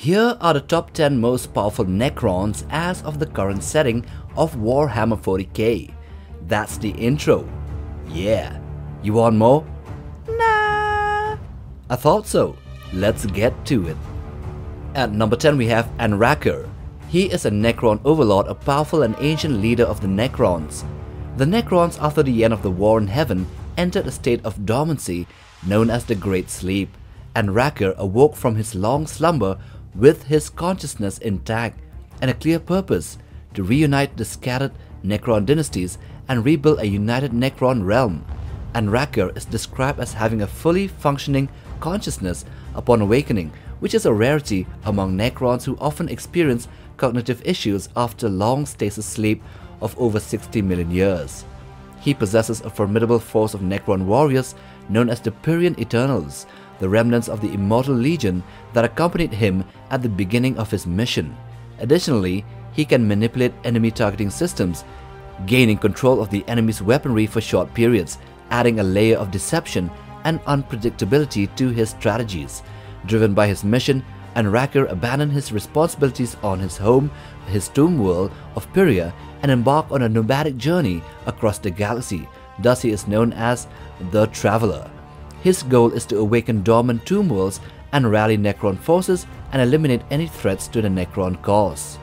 Here are the top 10 most powerful Necrons as of the current setting of Warhammer 40K. That's the intro. Yeah. You want more? Nah. I thought so. Let's get to it. At number 10 we have Anraker. He is a Necron overlord, a powerful and ancient leader of the Necrons. The Necrons, after the end of the War in Heaven, entered a state of dormancy known as the Great Sleep. Anraker awoke from his long slumber with his consciousness intact and a clear purpose to reunite the scattered Necron dynasties and rebuild a united Necron realm. Anraker is described as having a fully functioning consciousness upon awakening, which is a rarity among Necrons who often experience cognitive issues after long stasis sleep of over 60 million years. He possesses a formidable force of Necron warriors known as the Pyrian Eternals, the remnants of the Immortal Legion that accompanied him at the beginning of his mission. Additionally, he can manipulate enemy targeting systems, gaining control of the enemy's weaponry for short periods, adding a layer of deception and unpredictability to his strategies. Driven by his mission, Anraker abandoned his responsibilities on his home, his tomb world of Pyria, and embarked on a nomadic journey across the galaxy. Thus he is known as the Traveler. His goal is to awaken dormant tomb worlds and rally Necron forces and eliminate any threats to the Necron cause.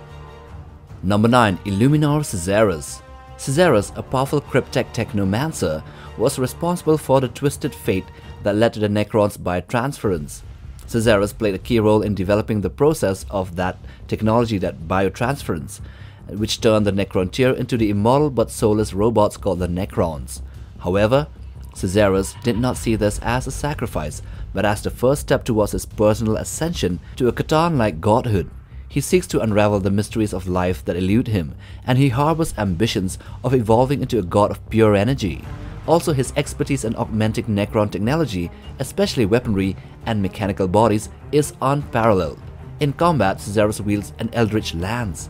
Number 9. Illuminor Caesarus. Caesarus, a powerful cryptech technomancer, was responsible for the twisted fate that led to the Necrons biotransference. Caesarus played a key role in developing the process of that technology, that biotransference, which turned the Necron tier into the immortal but soulless robots called the Necrons. However, Caesarus did not see this as a sacrifice, but as the first step towards his personal ascension to a Catan-like godhood. He seeks to unravel the mysteries of life that elude him, and he harbors ambitions of evolving into a god of pure energy. Also, his expertise in augmenting Necron technology, especially weaponry and mechanical bodies, is unparalleled. In combat, Caesarus wields an Eldritch Lance,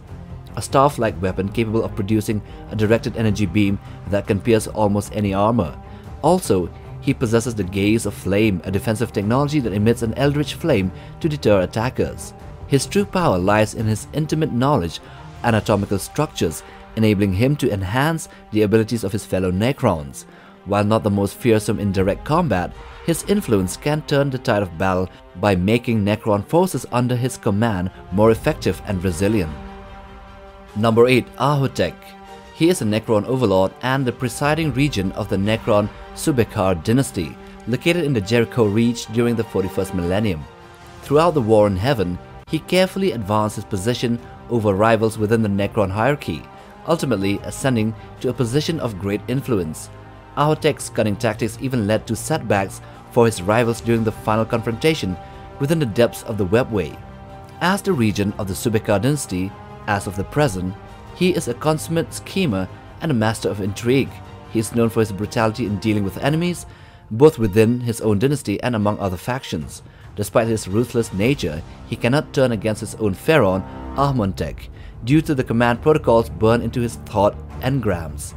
a staff-like weapon capable of producing a directed energy beam that can pierce almost any armor. Also, he possesses the Gaze of Flame, a defensive technology that emits an eldritch flame to deter attackers. His true power lies in his intimate knowledge of anatomical structures, enabling him to enhance the abilities of his fellow Necrons. While not the most fearsome in direct combat, his influence can turn the tide of battle by making Necron forces under his command more effective and resilient. Number 8. Ahotech. He is a Necron overlord and the presiding regent of the Necron Subekar dynasty, located in the Jericho Reach during the 41st millennium. Throughout the War in Heaven, he carefully advanced his position over rivals within the Necron hierarchy, ultimately ascending to a position of great influence. Ahotech's cunning tactics even led to setbacks for his rivals during the final confrontation within the depths of the webway. As the regent of the Subekar dynasty, as of the present, he is a consummate schemer and a master of intrigue. He is known for his brutality in dealing with enemies, both within his own dynasty and among other factions. Despite his ruthless nature, he cannot turn against his own Pharaoh, Ahmontech, due to the command protocols burned into his thought engrams.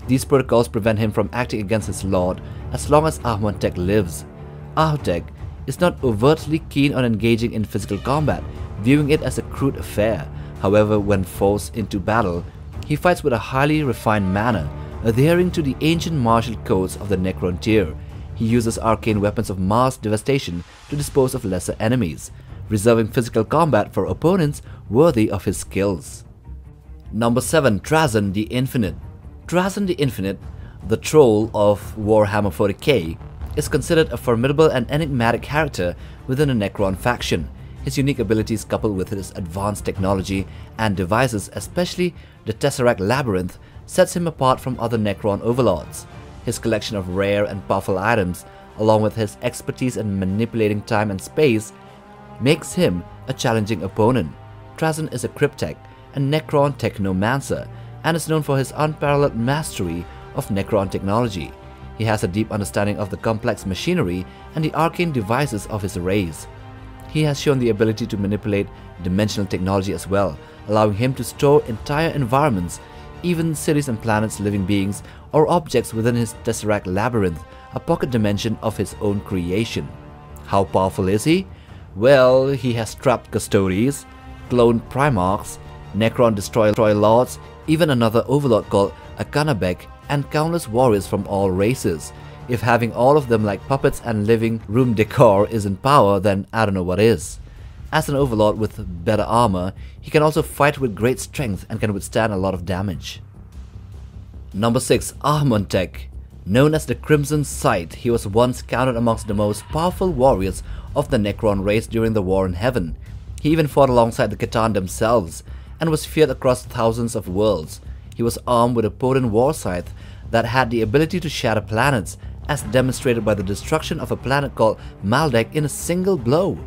These protocols prevent him from acting against his lord as long as Ahmontech lives. Ahotech is not overtly keen on engaging in physical combat, viewing it as a crude affair. However, when forced into battle, he fights with a highly refined manner, adhering to the ancient martial codes of the Necron tier. He uses arcane weapons of mass devastation to dispose of lesser enemies, reserving physical combat for opponents worthy of his skills. Number 7. Trazyn the Infinite. Trazyn the Infinite, the troll of Warhammer 40K, is considered a formidable and enigmatic character within the Necron faction. His unique abilities, coupled with his advanced technology and devices, especially the Tesseract Labyrinth, sets him apart from other Necron overlords. His collection of rare and powerful items, along with his expertise in manipulating time and space, makes him a challenging opponent. Trazyn is a cryptech and Necron technomancer, and is known for his unparalleled mastery of Necron technology. He has a deep understanding of the complex machinery and the arcane devices of his race. He has shown the ability to manipulate dimensional technology as well, allowing him to store entire environments, even cities and planets, living beings, or objects within his Tesseract Labyrinth, a pocket dimension of his own creation. How powerful is he? Well, he has trapped Custodes, cloned Primarchs, Necron Destroy Lords, even another overlord called Akanabek, and countless warriors from all races. If having all of them like puppets and living room decor isn't power, then I don't know what is. As an overlord with better armor, he can also fight with great strength and can withstand a lot of damage. Number 6. Ahmontek. Known as the Crimson Sight, he was once counted amongst the most powerful warriors of the Necron race during the War in Heaven. He even fought alongside the Catan themselves, and was feared across thousands of worlds. He was armed with a potent war scythe that had the ability to shatter planets, as demonstrated by the destruction of a planet called Maldek in a single blow.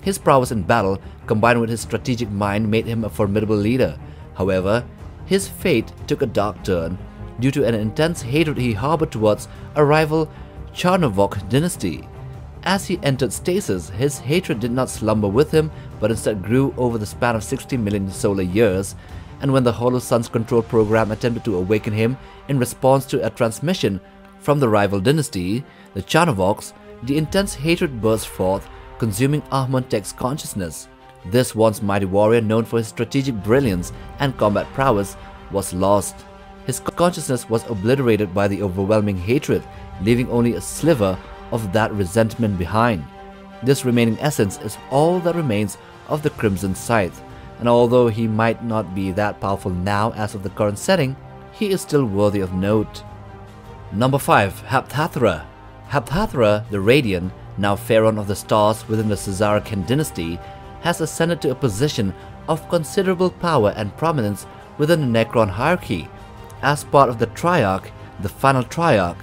His prowess in battle, combined with his strategic mind, made him a formidable leader. However, his fate took a dark turn due to an intense hatred he harbored towards a rival Charnovok dynasty. As he entered stasis, his hatred did not slumber with him, but instead grew over the span of 60 million solar years, and when the Hollow Suns control program attempted to awaken him in response to a transmission from the rival dynasty, the Charnovoks, the intense hatred burst forth, consuming Ahmontek's consciousness. This once mighty warrior, known for his strategic brilliance and combat prowess, was lost. His consciousness was obliterated by the overwhelming hatred, leaving only a sliver of that resentment behind. This remaining essence is all that remains of the Crimson Scythe, and although he might not be that powerful now as of the current setting, he is still worthy of note. Number 5. Heptathra. Heptathra, the Radiant, now Pharaoh of the Stars within the Caesarican dynasty, has ascended to a position of considerable power and prominence within the Necron hierarchy, as part of the Triarch, the final Triarch.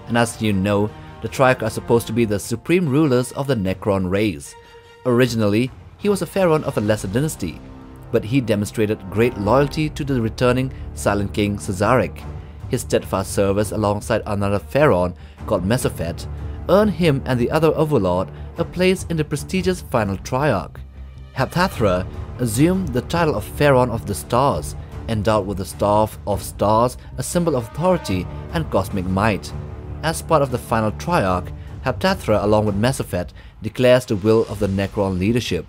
And as you know, the Triarch are supposed to be the supreme rulers of the Necron race. Originally, he was a pharaoh of a lesser dynasty, but he demonstrated great loyalty to the returning Silent King Caesaric. His steadfast service alongside another pharaoh called Mesophet earned him and the other overlord a place in the prestigious final Triarch. Heptathra assumed the title of Pharaoh of the Stars, endowed with the Staff of Stars, a symbol of authority and cosmic might. As part of the final Triarch, Heptathra, along with Mesophet, declares the will of the Necron leadership.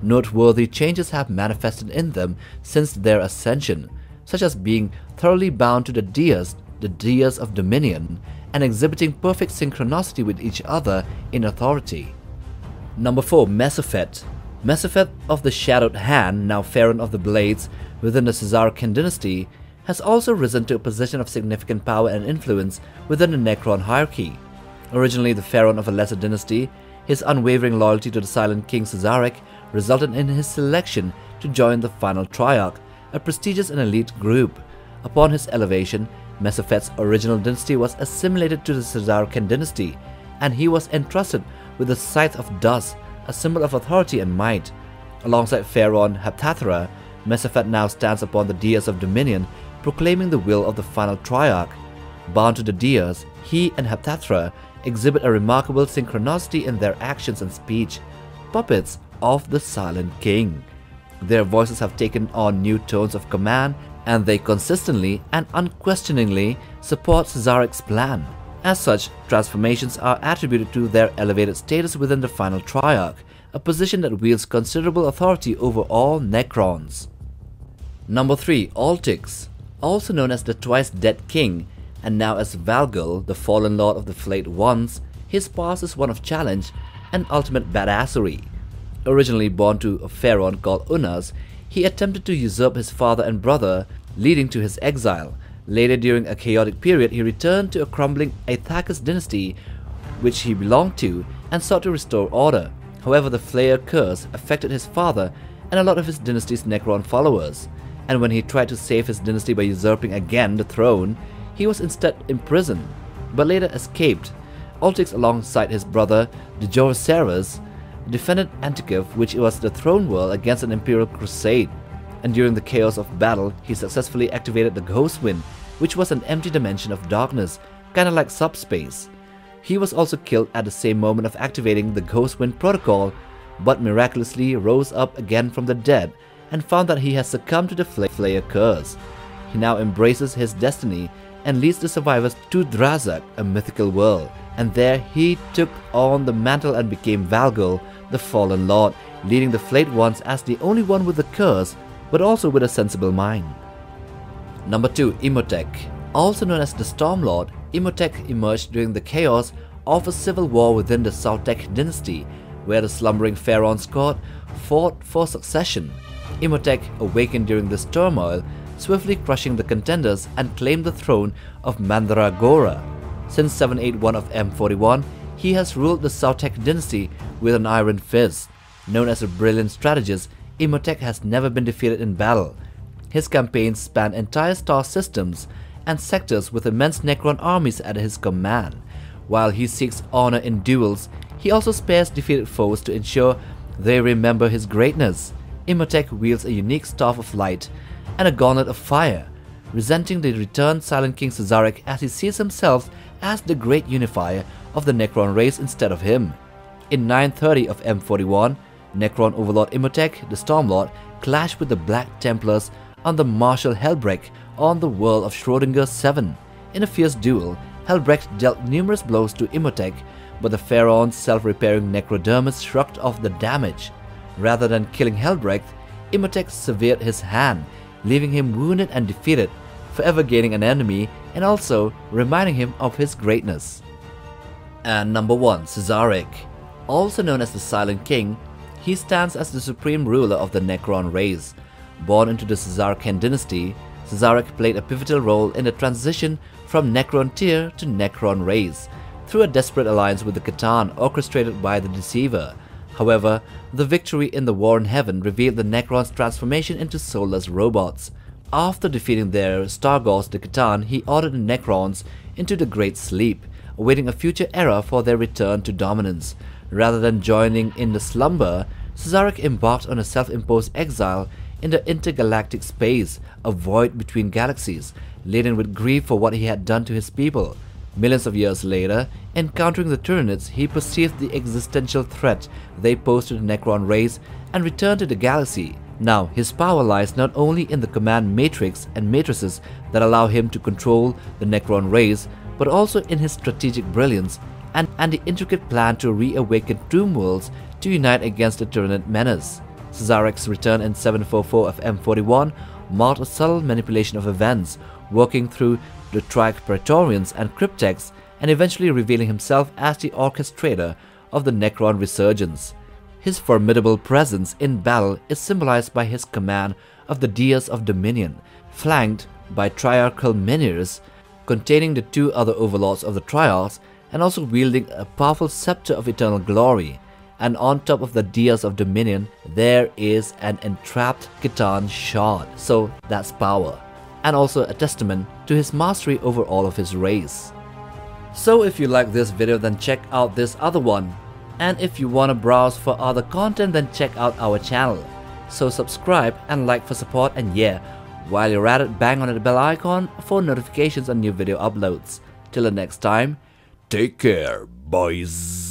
Noteworthy changes have manifested in them since their ascension, such as being thoroughly bound to the deities of dominion, and exhibiting perfect synchronicity with each other in authority. Number 4. Mesophet. Mesophet of the Shadowed Hand, now Pharaoh of the Blades within the Caesarican dynasty, has also risen to a position of significant power and influence within the Necron hierarchy. Originally the Pharaoh of a lesser dynasty, his unwavering loyalty to the Silent King Caesaric resulted in his selection to join the final Triarch, a prestigious and elite group. Upon his elevation, Mesophet's original dynasty was assimilated to the Caesarican dynasty, and he was entrusted with the Scythe of Dust, a symbol of authority and might. Alongside Pharaoh Heptathra, Mesophet now stands upon the dais of dominion, proclaiming the will of the final Triarch. Bound to the dais, he and Heptathra exhibit a remarkable synchronicity in their actions and speech, puppets of the Silent King. Their voices have taken on new tones of command, and they consistently and unquestioningly support Caesaric's plan. As such, transformations are attributed to their elevated status within the final Triarch, a position that wields considerable authority over all Necrons. Number 3. Altix. Also known as the twice-dead king, and now as Valgul, the fallen lord of the Flayed Ones, his past is one of challenge and ultimate badassery. Originally born to a pharaoh called Unas, he attempted to usurp his father and brother, leading to his exile. Later, during a chaotic period, he returned to a crumbling Aethakis dynasty which he belonged to and sought to restore order. However, the Flayer curse affected his father and a lot of his dynasty's Necron followers, and when he tried to save his dynasty by usurping again the throne, he was instead imprisoned, but later escaped. Altix, alongside his brother Dejorceres, defended Antikif, which was the throne world, against an imperial crusade, and during the chaos of battle, he successfully activated the Ghost Wind, which was an empty dimension of darkness, kinda like subspace. He was also killed at the same moment of activating the Ghost Wind protocol, but miraculously rose up again from the dead and found that he has succumbed to the Flayer curse. He now embraces his destiny and leads the survivors to Drazak, a mythical world, and there he took on the mantle and became Valgul, the Fallen Lord, leading the Flayed Ones as the only one with a curse, but also with a sensible mind. Number 2. Imhotep. Also known as the Stormlord, Imhotep emerged during the chaos of a civil war within the Sautek dynasty, where the slumbering pharaoh's court fought for succession. Imhotep awakened during this turmoil, swiftly crushing the contenders and claimed the throne of Mandragora. Since 781 of M41, he has ruled the Sautek dynasty with an iron fist. Known as a brilliant strategist, Imhotep has never been defeated in battle. His campaigns span entire star systems and sectors with immense Necron armies at his command. While he seeks honor in duels, he also spares defeated foes to ensure they remember his greatness. Imhotep wields a unique staff of light and a gauntlet of fire, resenting the returned Silent King Cesaric as he sees himself as the great unifier of the Necron race instead of him. In 930 of M41, Necron Overlord Imhotep, the Stormlord, clashed with the Black Templars under Marshal Helbrecht on the world of Schrödinger 7. In a fierce duel, Helbrecht dealt numerous blows to Imhotep, but the Pharaoh's self-repairing Necrodermis shrugged off the damage. Rather than killing Helbrecht, Imhotep severed his hand, leaving him wounded and defeated, forever gaining an enemy and also reminding him of his greatness. And number 1. Cesaric. Also known as the Silent King, he stands as the supreme ruler of the Necron race. Born into the Cesarican dynasty, Cesaric played a pivotal role in the transition from Necron tier to Necron race, through a desperate alliance with the Catan orchestrated by the Deceiver. However, the victory in the War in Heaven revealed the Necrons' transformation into soulless robots. After defeating their star gods the Catan, he ordered the Necrons into the Great Sleep, awaiting a future era for their return to dominance. Rather than joining in the slumber, Cesaric embarked on a self-imposed exile in the intergalactic space, a void between galaxies, laden with grief for what he had done to his people. Millions of years later, encountering the Tyranids, he perceived the existential threat they posed to the Necron race and returned to the galaxy. Now, his power lies not only in the command matrix and matrices that allow him to control the Necron race, but also in his strategic brilliance and the intricate plan to reawaken Tomb Worlds to unite against the Tyranid menace. Cesaric's return in 744 of M41 marked a subtle manipulation of events, working through the Trike Praetorians and Cryptex and eventually revealing himself as the orchestrator of the Necron resurgence. His formidable presence in battle is symbolized by his command of the Deias of Dominion, flanked by Triarchal Menhirs, containing the 2 other overlords of the Triarchs and also wielding a powerful scepter of eternal glory. And on top of the Deias of Dominion, there is an entrapped Catan shard, so that's power, and also a testament to his mastery over all of his race. So if you like this video, then check out this other one, and if you wanna browse for other content, then check out our channel. So subscribe and like for support, and yeah, while you're at it, bang on the bell icon for notifications on new video uploads. Till the next time, take care, boys.